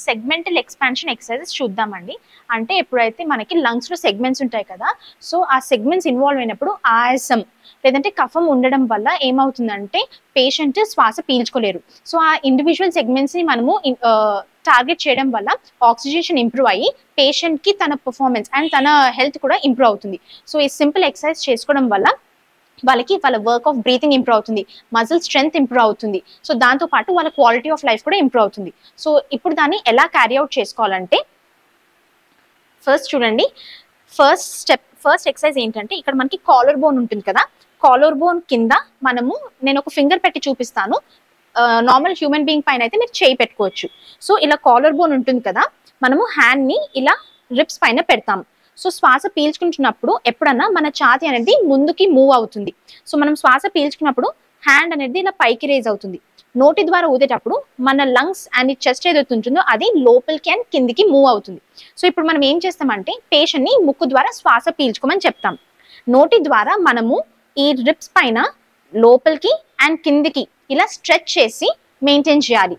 Segmental expansion exercises చూద్దామండి. అంటే ఎప్పుడైతే మనకి లంగ్స్లో సెగ్మెంట్స్ ఉంటాయి కదా, సో ఆ సెగ్మెంట్స్ ఇన్వాల్వ్ అయినప్పుడు ఆయాసం లేదంటే కఫం ఉండడం వల్ల ఏమవుతుందంటే పేషెంట్ శ్వాస పీల్చుకోలేరు. సో ఆ ఇండివిజువల్ సెగ్మెంట్స్ని మనము టార్గెట్ చేయడం వల్ల ఆక్సిజనేషన్ ఇంప్రూవ్ అయ్యి పేషెంట్కి తన పర్ఫార్మెన్స్ అండ్ తన హెల్త్ కూడా ఇంప్రూవ్ అవుతుంది. సో ఈ సింపుల్ ఎక్సర్సైజ్ చేసుకోవడం వల్ల వాళ్ళ వర్క్ ఆఫ్ బ్రీతింగ్ ఇంప్రూవ్ అవుతుంది, మజిల్ స్ట్రెంగ్త్ ఇంప్రూవ్ అవుతుంది. సో దాంతో పాటు వాళ్ళ క్వాలిటీ ఆఫ్ లైఫ్ కూడా ఇంప్రూవ్ అవుతుంది. సో ఇప్పుడు దాన్ని ఎలా క్యారీ అవుట్ చేసుకోవాలంటే ఫస్ట్ చూడండి, ఫస్ట్ ఎక్సర్సైజ్ ఏంటంటే ఇక్కడ మనకి కాలర్ బోన్ ఉంటుంది కదా, కాలర్ బోన్ కింద నేను ఒక ఫింగర్ పెట్టి చూపిస్తాను. నార్మల్ హ్యూమన్ బీయింగ్ పైన అయితే మీరు చేయి పెట్టుకోవచ్చు. సో ఇలా కాలర్ బోన్ ఉంటుంది కదా, మనము హ్యాండ్ని ఇలా రిబ్స్ పైన పెడతాము. సో శ్వాస పీల్చుకుంటున్నప్పుడు ఎప్పుడన్నా మన ఛాతీ అనేది ముందుకి మూవ్ అవుతుంది. సో మనం శ్వాస పీల్చుకున్నప్పుడు హ్యాండ్ అనేది ఇలా పైకి రేజ్ అవుతుంది. నోటి ద్వారా ఊదేటప్పుడు మన లంగ్స్ అండ్ చెస్ట్ ఏదైతే ఉంటుందో అది లోపలికి అండ్ కిందికి మూవ్ అవుతుంది. సో ఇప్పుడు మనం ఏం చేస్తామంటే పేషెంట్ని ముక్కు ద్వారా శ్వాస పీల్చుకోమని చెప్తాం. నోటి ద్వారా మనము ఈ రిబ్స్ పైన లోపలికి అండ్ కిందికి ఇలా స్ట్రెచ్ చేసి మెయింటైన్ చేయాలి.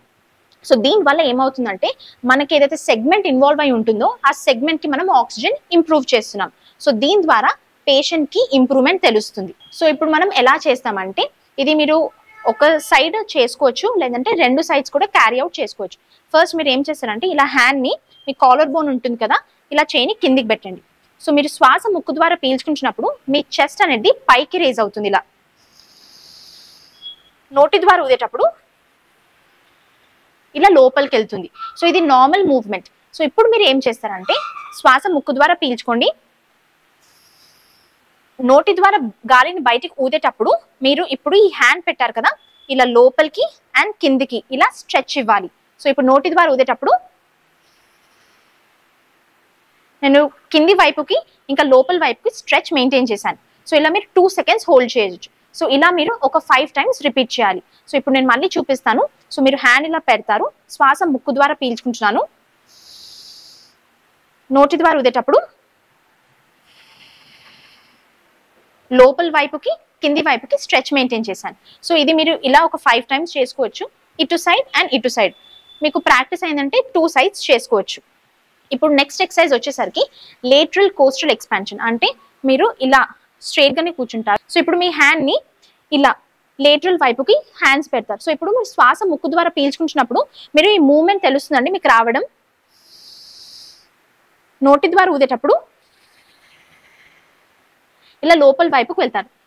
సో దీనివల్ల ఏమవుతుందంటే మనకి ఏదైతే సెగ్మెంట్ ఇన్వాల్వ్ అయి ఉంటుందో ఆ సెగ్మెంట్కి మనం ఆక్సిజన్ ఇంప్రూవ్ చేస్తున్నాం. సో దీని ద్వారా పేషెంట్కి ఇంప్రూవ్మెంట్ తెలుస్తుంది. సో ఇప్పుడు మనం ఎలా చేస్తామంటే ఇది మీరు ఒక సైడ్ చేసుకోవచ్చు, లేదంటే రెండు సైడ్స్ కూడా క్యారీ అవుట్ చేసుకోవచ్చు. ఫస్ట్ మీరు ఏం చేస్తారంటే ఇలా హ్యాండ్ని, మీ కాలర్ బోన్ ఉంటుంది కదా, ఇలా చేయని కిందికి పెట్టండి. సో మీరు శ్వాస ముక్కు ద్వారా పీల్చుకుంటున్నప్పుడు మీ చెస్ట్ అనేది పైకి రేజ్ అవుతుంది. ఇలా నోటి ద్వారా ఊదేటప్పుడు ఇలా లోపలికి వెళ్తుంది. సో ఇది నార్మల్ మూవ్మెంట్. సో ఇప్పుడు మీరు ఏం చేస్తారంటే శ్వాస ముక్కు ద్వారా పీల్చుకోండి, నోటి ద్వారా గాలిని బయటికి ఊదేటప్పుడు మీరు ఇప్పుడు ఈ హ్యాండ్ పెట్టారు కదా, ఇలా లోపలికి అండ్ కిందికి ఇలా స్ట్రెచ్ ఇవ్వాలి. సో ఇప్పుడు నోటి ద్వారా ఊదేటప్పుడు నేను కింది వైపుకి ఇంకా లోపల వైపుకి స్ట్రెచ్ మెయింటైన్ చేశాను. సో ఇలా మీరు 2 సెకండ్స్ హోల్డ్ చేయొచ్చు. సో ఇలా మీరు ఒక 5 టైమ్స్ రిపీట్ చేయాలి. సో ఇప్పుడు నేను మళ్ళీ చూపిస్తాను. సో మీరు హ్యాండ్ ఇలా పెడతారు, శ్వాస ముక్కు ద్వారా పీల్చుకుంటున్నాను, నోటి ద్వారా ఊదేటప్పుడు లోపల వైపుకి కింది వైపుకి స్ట్రెచ్ మెయింటైన్ చేశాను. సో ఇది మీరు ఇలా ఒక 5 టైమ్స్ చేసుకోవచ్చు, ఇటు సైడ్ అండ్ ఇటు సైడ్. మీకు ప్రాక్టీస్ అయిందంటే 2 సైడ్స్ చేసుకోవచ్చు. ఇప్పుడు నెక్స్ట్ ఎక్సర్సైజ్ వచ్చేసరికి లేటరల్ కోస్టల్ ఎక్స్పాన్షన్. అంటే మీరు ఇలా స్ట్రైట్గానే కూర్చుంటారు. సో ఇప్పుడు మీ హ్యాండ్ని ఇలా లేటరల్ వైపుకి హ్యాండ్స్ పెడతారు. సో ఇప్పుడు మీరు శ్వాస ముక్కు ద్వారా పీల్చుకుంటున్నప్పుడు మీరు ఈ మూవ్మెంట్ తెలుస్తుందండి మీకు రావడం. నోటి ద్వారా ఊదేటప్పుడు ఇలా లోపల వైపుకి వెళ్తారు.